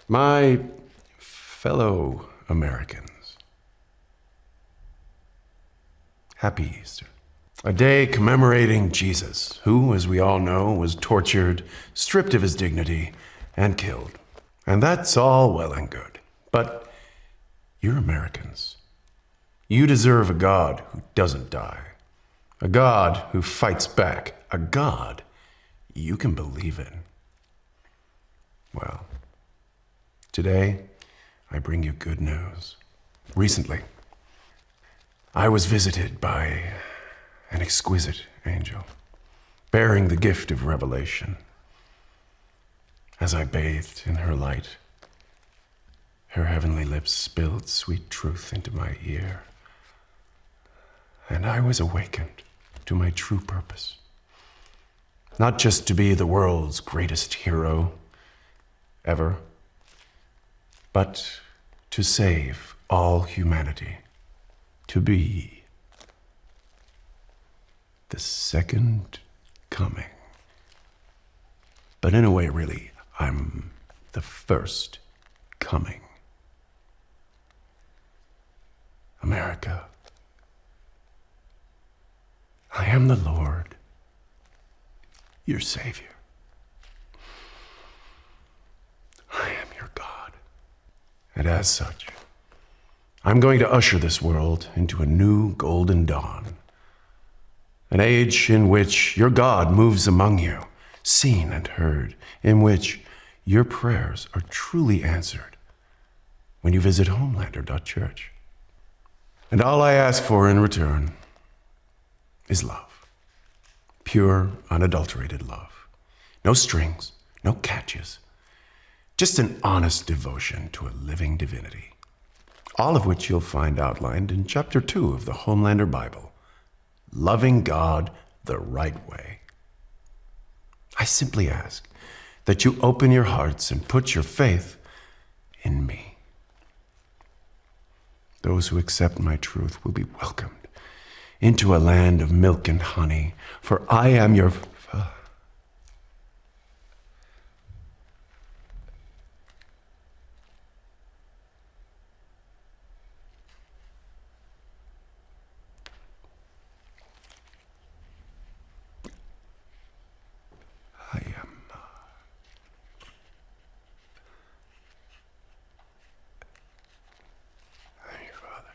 My fellow Americans, happy Easter. A day commemorating Jesus, who, as we all know, was tortured, stripped of his dignity, and killed. And that's all well and good. But you're Americans. You deserve a God who doesn't die. A God who fights back. A God you can believe in. Well, today, I bring you good news. Recently, I was visited by an exquisite angel, bearing the gift of revelation. As I bathed in her light, her heavenly lips spilled sweet truth into my ear, and I was awakened to my true purpose. Not just to be the world's greatest hero ever, but to save all humanity, to be the second coming. But in a way, really, I'm the first coming. America, I am the Lord, your Savior. I am your God. And as such, I'm going to usher this world into a new golden dawn. An age in which your God moves among you, seen and heard, in which your prayers are truly answered when you visit Homelander.church. And all I ask for in return is love. Pure, unadulterated love. No strings, no catches. Just an honest devotion to a living divinity. All of which you'll find outlined in chapter 2 of the Homelander Bible. Loving God the right way. I simply ask that you open your hearts and put your faith in me. Those who accept my truth will be welcomed into a land of milk and honey, for I am your... I am... I'm your father.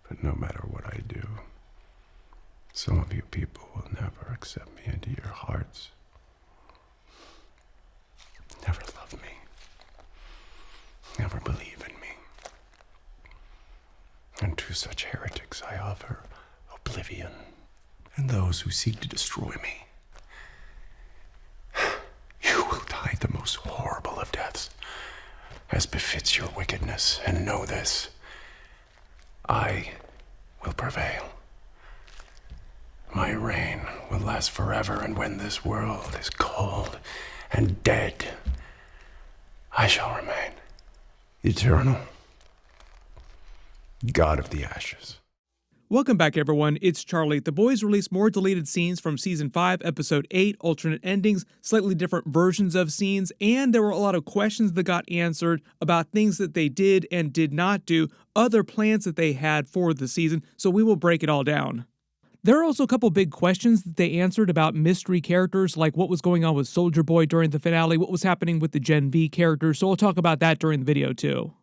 But no matter what I do, some of you people will never accept me into your hearts. Never love me. Never believe in me. And to such heretics I offer oblivion, and those who seek to destroy me. You will die the most horrible of deaths, as befits your wickedness, and know this. I will prevail. My reign will last forever, and when this world is cold and dead, I shall remain eternal. God of the ashes. Welcome back, everyone. It's Charlie. The boys released more deleted scenes from Season 5, Episode 8, alternate endings, slightly different versions of scenes, and there were a lot of questions that got answered about things that they did and did not do, other plans that they had for the season, so we will break it all down. There are also a couple big questions that they answered about mystery characters, like what was going on with Soldier Boy during the finale, what was happening with the Gen V characters, so we'll talk about that during the video too.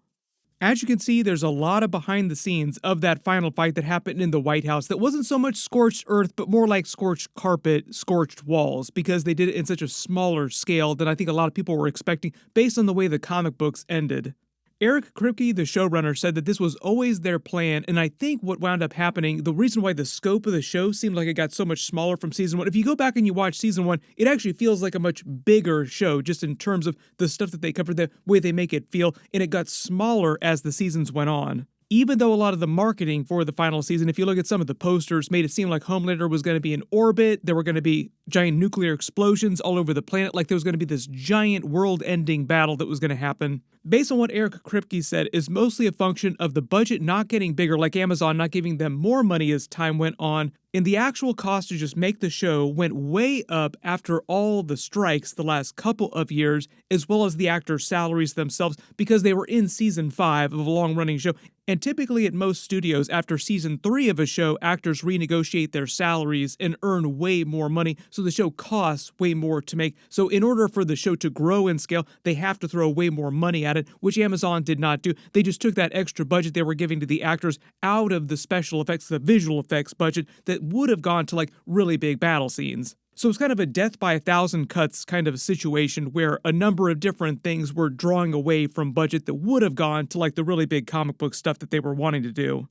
As you can see, there's a lot of behind the scenes of that final fight that happened in the White House that wasn't so much scorched earth, but more like scorched carpet, scorched walls, because they did it in such a smaller scale than I think a lot of people were expecting based on the way the comic books ended. Eric Kripke, the showrunner, said that this was always their plan, and I think what wound up happening, the reason why the scope of the show seemed like it got so much smaller from Season 1, if you go back and you watch Season 1, it actually feels like a much bigger show, just in terms of the stuff that they covered, the way they make it feel, and it got smaller as the seasons went on. Even though a lot of the marketing for the final season, if you look at some of the posters, made it seem like Homelander was going to be in orbit, there were going to be giant nuclear explosions all over the planet, like there was going to be this giant world-ending battle that was going to happen. Based on what Eric Kripke said, is mostly a function of the budget not getting bigger, like Amazon not giving them more money as time went on, and the actual cost to just make the show went way up after all the strikes the last couple of years, as well as the actors' salaries themselves, because they were in season 5 of a long-running show. And typically at most studios, after season 3 of a show, actors renegotiate their salaries and earn way more money, so the show costs way more to make. So in order for the show to grow and scale, they have to throw way more money at it, which Amazon did not do. They just took that extra budget they were giving to the actors out of the special effects, the visual effects budget that would have gone to like really big battle scenes. So it's kind of a death by 1,000 cuts kind of a situation where a number of different things were drawing away from budget that would have gone to like the really big comic book stuff that they were wanting to do.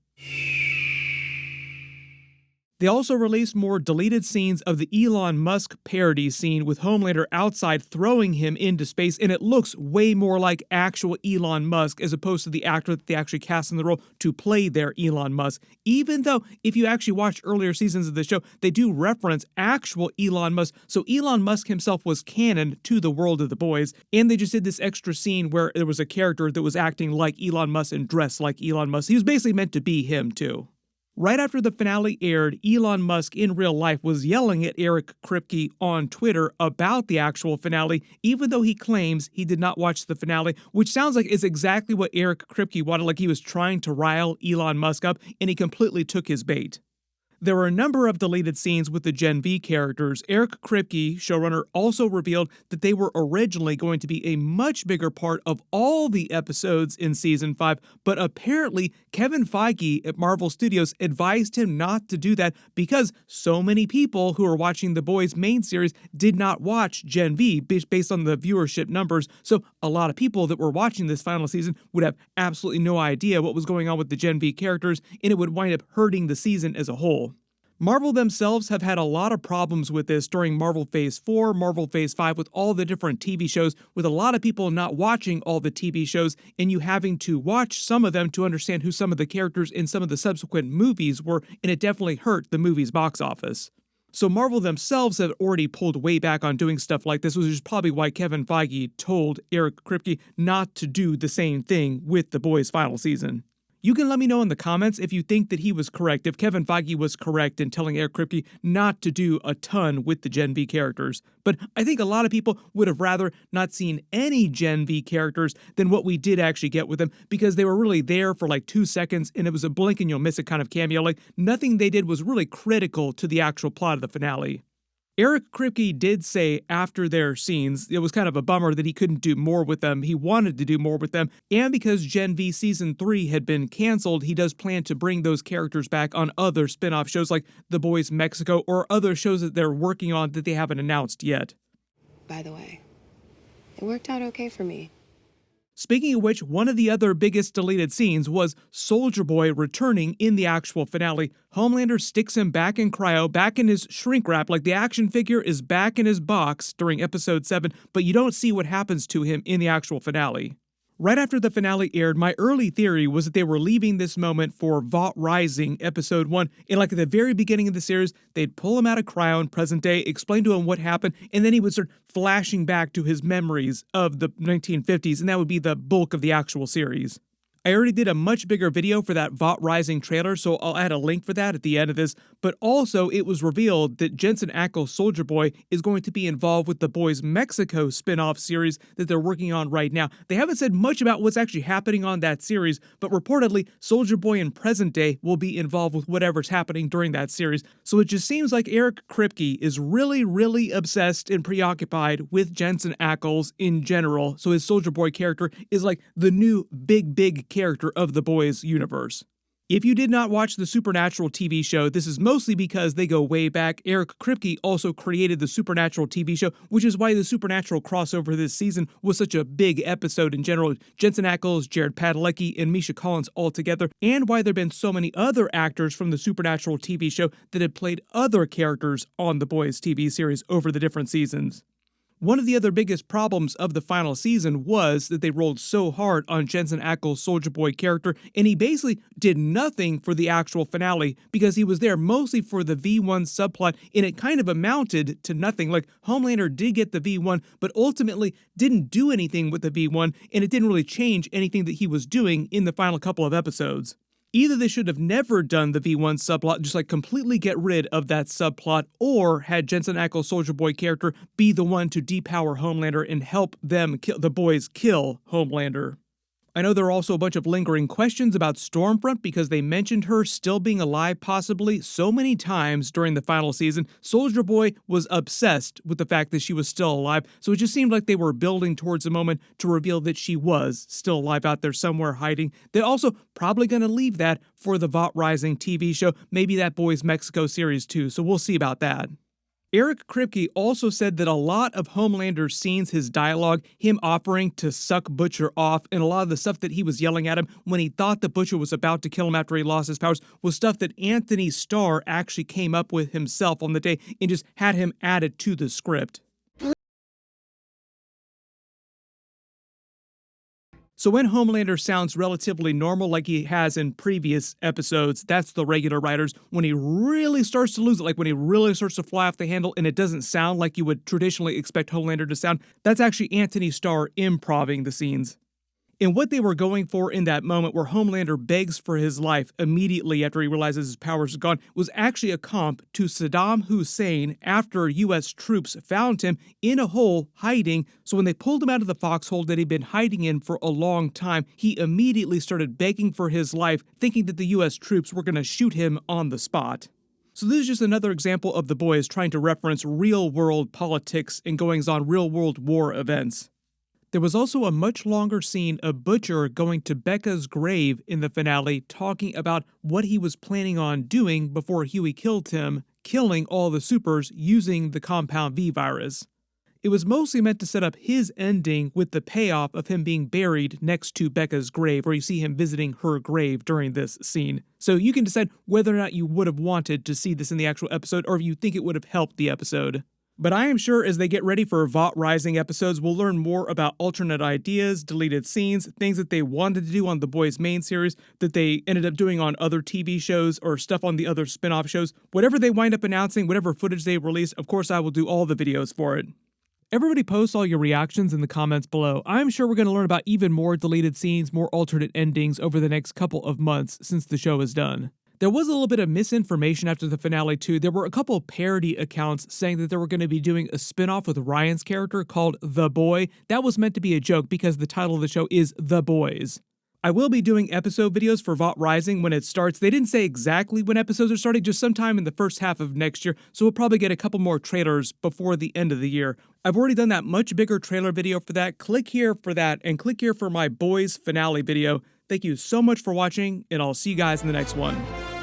They also released more deleted scenes of the Elon Musk parody scene with Homelander outside throwing him into space, and it looks way more like actual Elon Musk as opposed to the actor that they actually cast in the role to play their Elon Musk. Even though, if you actually watch earlier seasons of the show, they do reference actual Elon Musk, so Elon Musk himself was canon to the world of the boys, and they just did this extra scene where there was a character that was acting like Elon Musk and dressed like Elon Musk. He was basically meant to be him, too. Right after the finale aired, Elon Musk in real life was yelling at Eric Kripke on Twitter about the actual finale, even though he claims he did not watch the finale, which sounds like it's exactly what Eric Kripke wanted, like he was trying to rile Elon Musk up, and he completely took his bait. There were a number of deleted scenes with the Gen V characters. Eric Kripke, showrunner, also revealed that they were originally going to be a much bigger part of all the episodes in Season 5, but apparently Kevin Feige at Marvel Studios advised him not to do that because so many people who are watching The Boys main series did not watch Gen V based on the viewership numbers, so a lot of people that were watching this final season would have absolutely no idea what was going on with the Gen V characters, and it would wind up hurting the season as a whole. Marvel themselves have had a lot of problems with this during Marvel Phase 4, Marvel Phase 5, with all the different TV shows, with a lot of people not watching all the TV shows, and you having to watch some of them to understand who some of the characters in some of the subsequent movies were, and it definitely hurt the movie's box office. So Marvel themselves have already pulled way back on doing stuff like this, which is probably why Kevin Feige told Eric Kripke not to do the same thing with The Boys' final season. You can let me know in the comments if you think that he was correct, if Kevin Feige was correct in telling Eric Kripke not to do a ton with the Gen V characters. But I think a lot of people would have rather not seen any Gen V characters than what we did actually get with them, because they were really there for like 2 seconds and it was a blink and you'll miss it kind of cameo. Like nothing they did was really critical to the actual plot of the finale. Eric Kripke did say after their scenes, it was kind of a bummer that he couldn't do more with them. He wanted to do more with them, and because Gen V Season 3 had been canceled, he does plan to bring those characters back on other spin-off shows like The Boys Mexico or other shows that they're working on that they haven't announced yet. By the way, it worked out okay for me. Speaking of which, one of the other biggest deleted scenes was Soldier Boy returning in the actual finale. Homelander sticks him back in cryo, back in his shrink wrap, like the action figure is back in his box during episode 7, but you don't see what happens to him in the actual finale. Right after the finale aired, my early theory was that they were leaving this moment for Vought Rising episode 1. And like at the very beginning of the series, they'd pull him out of cryo in present day, explain to him what happened, and then he would start flashing back to his memories of the 1950s, and that would be the bulk of the actual series. I already did a much bigger video for that Vought Rising trailer, so I'll add a link for that at the end of this, but also it was revealed that Jensen Ackles' Soldier Boy is going to be involved with the Boys Mexico spin-off series that they're working on right now. They haven't said much about what's actually happening on that series, but reportedly Soldier Boy in present day will be involved with whatever's happening during that series, so it just seems like Eric Kripke is really obsessed and preoccupied with Jensen Ackles in general, so his Soldier Boy character is like the new big character of the Boys universe. If you did not watch the Supernatural TV show, this is mostly because they go way back. Eric Kripke also created the Supernatural TV show, which is why the Supernatural crossover this season was such a big episode in general. Jensen Ackles, Jared Padalecki, and Misha Collins all together, and why there have been so many other actors from the Supernatural TV show that have played other characters on the Boys TV series over the different seasons. One of the other biggest problems of the final season was that they rolled so hard on Jensen Ackles' Soldier Boy character, and he basically did nothing for the actual finale because he was there mostly for the V1 subplot, and it kind of amounted to nothing. Like, Homelander did get the V1, but ultimately didn't do anything with the V1, and it didn't really change anything that he was doing in the final couple of episodes. Either they should have never done the V1 subplot, just like completely get rid of that subplot, or had Jensen Ackles' Soldier Boy character be the one to depower Homelander and help them the boys kill Homelander. I know there are also a bunch of lingering questions about Stormfront because they mentioned her still being alive possibly so many times during the final season. Soldier Boy was obsessed with the fact that she was still alive, so it just seemed like they were building towards a moment to reveal that she was still alive out there somewhere hiding. They're also probably going to leave that for the Vought Rising TV show, maybe that Boys Mexico series too, so we'll see about that. Eric Kripke also said that a lot of Homelander's scenes, his dialogue, him offering to suck Butcher off, and a lot of the stuff that he was yelling at him when he thought the Butcher was about to kill him after he lost his powers, was stuff that Anthony Starr actually came up with himself on the day and just had him added to the script. So when Homelander sounds relatively normal like he has in previous episodes, that's the regular writers. When he really starts to lose it, like when he really starts to fly off the handle and it doesn't sound like you would traditionally expect Homelander to sound, that's actually Anthony Starr improvising the scenes. And what they were going for in that moment where Homelander begs for his life immediately after he realizes his powers are gone was actually a comp to Saddam Hussein after U.S. troops found him in a hole hiding. So when they pulled him out of the foxhole that he'd been hiding in for a long time, he immediately started begging for his life, thinking that the U.S. troops were going to shoot him on the spot. So this is just another example of the boys trying to reference real-world politics and goings-on real-world war events. There was also a much longer scene of Butcher going to Becca's grave in the finale, talking about what he was planning on doing before Huey killed him, killing all the supers using the Compound V virus. It was mostly meant to set up his ending with the payoff of him being buried next to Becca's grave, where you see him visiting her grave during this scene. So you can decide whether or not you would have wanted to see this in the actual episode, or if you think it would have helped the episode. But I am sure as they get ready for Vought Rising episodes, we'll learn more about alternate ideas, deleted scenes, things that they wanted to do on the Boys main series that they ended up doing on other TV shows or stuff on the other spin-off shows. Whatever they wind up announcing, whatever footage they release, of course I will do all the videos for it. Everybody post all your reactions in the comments below. I'm sure we're going to learn about even more deleted scenes, more alternate endings over the next couple of months since the show is done. There was a little bit of misinformation after the finale too. There were a couple of parody accounts saying that they were going to be doing a spin-off with Ryan's character called The Boy. That was meant to be a joke because the title of the show is The Boys. I will be doing episode videos for Vought Rising when it starts. They didn't say exactly when episodes are starting, just sometime in the first half of next year, so we'll probably get a couple more trailers before the end of the year. I've already done that much bigger trailer video for that. Click here for that, and click here for my Boys finale video. Thank you so much for watching, and I'll see you guys in the next one.